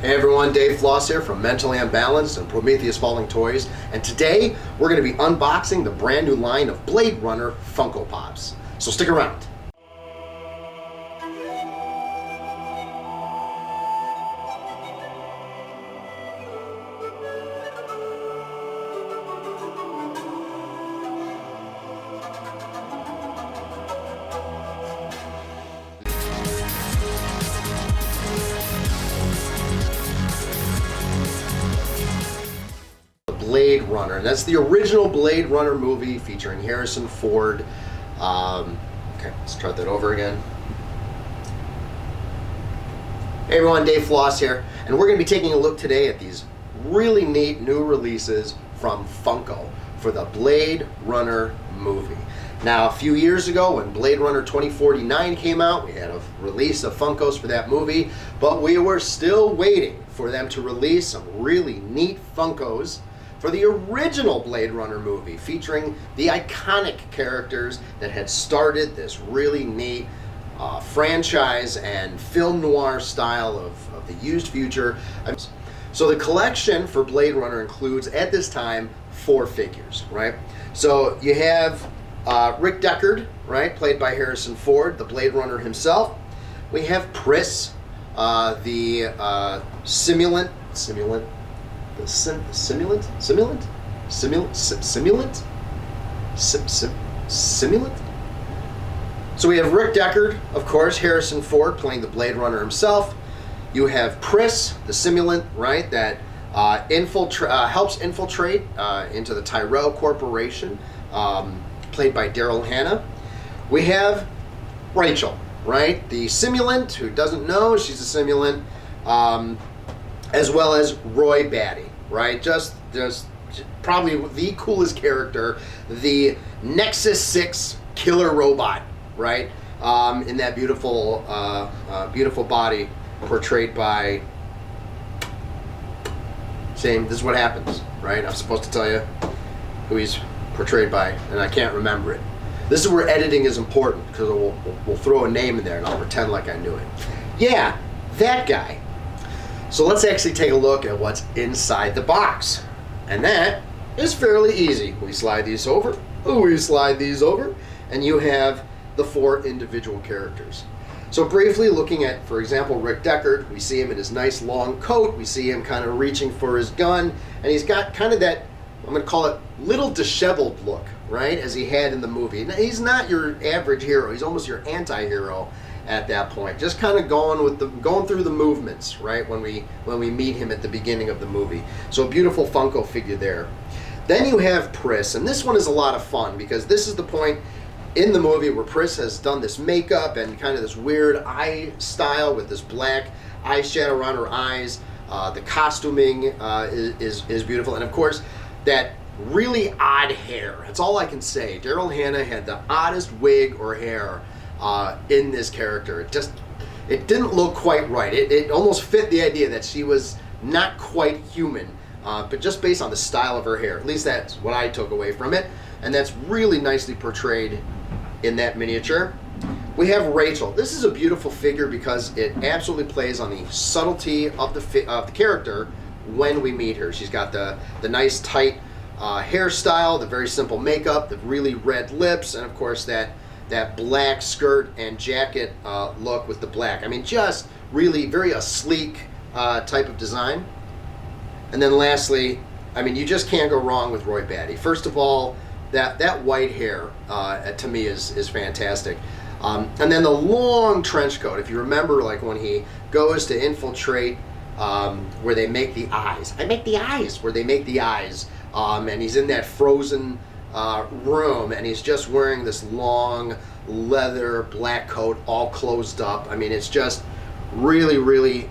Hey everyone, Dave Floss here from Mentally Unbalanced and Prometheus Falling Toys, and today we're going to be unboxing the brand new line of Blade Runner Funko Pops. So stick around. Blade Runner, and that's the original Blade Runner movie featuring Harrison Ford. Okay, let's start that over again. Hey everyone, Dave Floss here, and we're going to be taking a look today at these really neat new releases from Funko for the Blade Runner movie. Now, a few years ago when Blade Runner 2049 came out, we had a release of Funkos for that movie, but we were still waiting for them to release some really neat Funkos for the original Blade Runner movie, featuring the iconic characters that had started this really neat franchise and film noir style of the used future. So the collection for Blade Runner includes, at this time, 4 figures, right? So you have Rick Deckard, right, played by Harrison Ford, the Blade Runner himself. We have Pris, the simulant. So we have Rick Deckard, of course, Harrison Ford playing the Blade Runner himself. You have Pris, the simulant, right, that helps infiltrate into the Tyrell Corporation, played by Daryl Hannah. We have Rachel, right, the simulant, who doesn't know she's a simulant, as well as Roy Batty, right? Just probably the coolest character, the Nexus 6 killer robot, right? In that beautiful, beautiful body portrayed by. Same. This is what happens, right? I'm supposed to tell you who he's portrayed by, and I can't remember it. This is where editing is important, because we'll throw a name in there and I'll pretend like I knew it. Yeah, that guy. So let's actually take a look at what's inside the box. And that is fairly easy. We slide these over, and you have the 4 individual characters. So briefly looking at, for example, Rick Deckard, we see him in his nice long coat, we see him kind of reaching for his gun, and he's got kind of that, I'm going to call it, little disheveled look, right, as he had in the movie. Now, he's not your average hero, he's almost your anti-hero at that point, just kind of going through the movements, right, when we meet him at the beginning of the movie. So a beautiful Funko figure there. Then you have Pris, and this one is a lot of fun because this is the point in the movie where Pris has done this makeup and kind of this weird eye style with this black eyeshadow around her eyes. The costuming is beautiful, and of course that really odd hair. That's all I can say. Daryl Hannah had the oddest wig or hair in this character. It didn't look quite right. It almost fit the idea that she was not quite human, but just based on the style of her hair. At least that's what I took away from it, and that's really nicely portrayed in that miniature. We have Rachel. This is a beautiful figure because it absolutely plays on the subtlety of the character when we meet her. She's got the nice tight hairstyle, the very simple makeup, the really red lips, and of course that black skirt and jacket look with the black. I mean, just really very a sleek type of design. And then lastly, I mean, you just can't go wrong with Roy Batty. First of all, that white hair to me is fantastic. And then the long trench coat. If you remember, like when he goes to infiltrate where they make the eyes. Where they make the eyes. And he's in that frozen room, and he's just wearing this long leather black coat all closed up. I mean, it's just really, really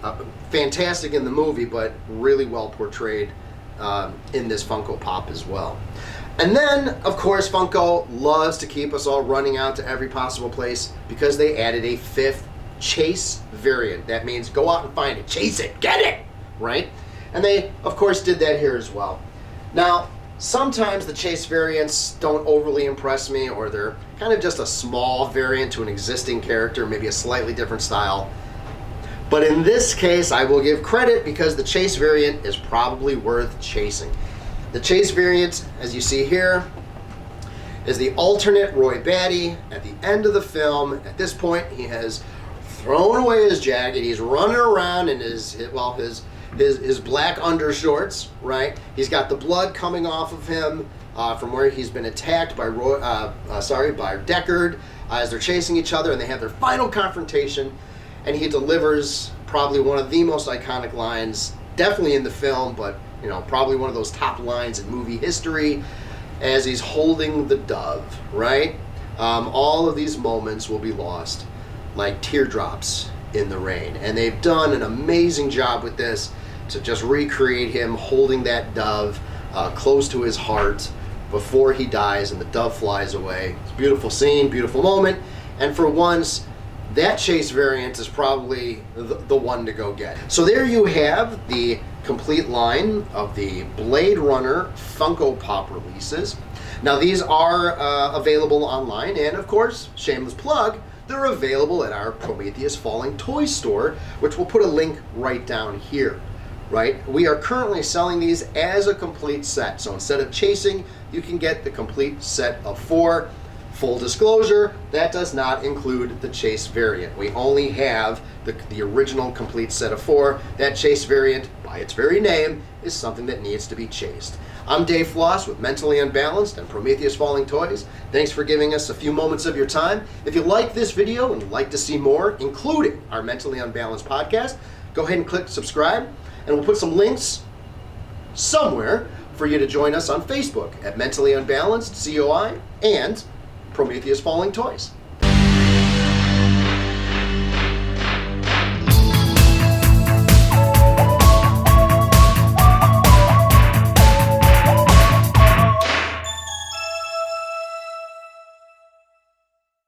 fantastic in the movie, but really well portrayed in this Funko Pop as well. And then, of course, Funko loves to keep us all running out to every possible place because they added a 5th chase variant. That means go out and find it, chase it, get it, right? And they, of course, did that here as well. Now, sometimes the chase variants don't overly impress me, or they're kind of just a small variant to an existing character, maybe a slightly different style. But in this case, I will give credit because the chase variant is probably worth chasing. The chase variant, as you see here, is the alternate Roy Batty at the end of the film. At this point, he has thrown away his jacket. He's running around in his black undershorts, right? He's got the blood coming off of him from where he's been attacked by by Deckard as they're chasing each other, and they have their final confrontation, and he delivers probably one of the most iconic lines, definitely in the film, but probably one of those top lines in movie history, as he's holding the dove, right? All of these moments will be lost like teardrops in the rain. And they've done an amazing job with this to just recreate him holding that dove close to his heart before he dies and the dove flies away. It's a beautiful scene, beautiful moment. And for once, that chase variant is probably the one to go get. So there you have the complete line of the Blade Runner Funko Pop releases. Now these are available online, and of course, shameless plug, they're available at our Prometheus Falling Toys store, which we'll put a link right down here. Right? We are currently selling these as a complete set. So instead of chasing, you can get the complete set of 4. Full disclosure, that does not include the chase variant. We only have the original complete set of 4. That chase variant, by its very name, is something that needs to be chased. I'm Dave Floss with Mentally Unbalanced and Prometheus Falling Toys. Thanks for giving us a few moments of your time. If you like this video and would like to see more, including our Mentally Unbalanced podcast, go ahead and click subscribe, and we'll put some links somewhere for you to join us on Facebook at Mentally Unbalanced COI and Prometheus Falling Toys.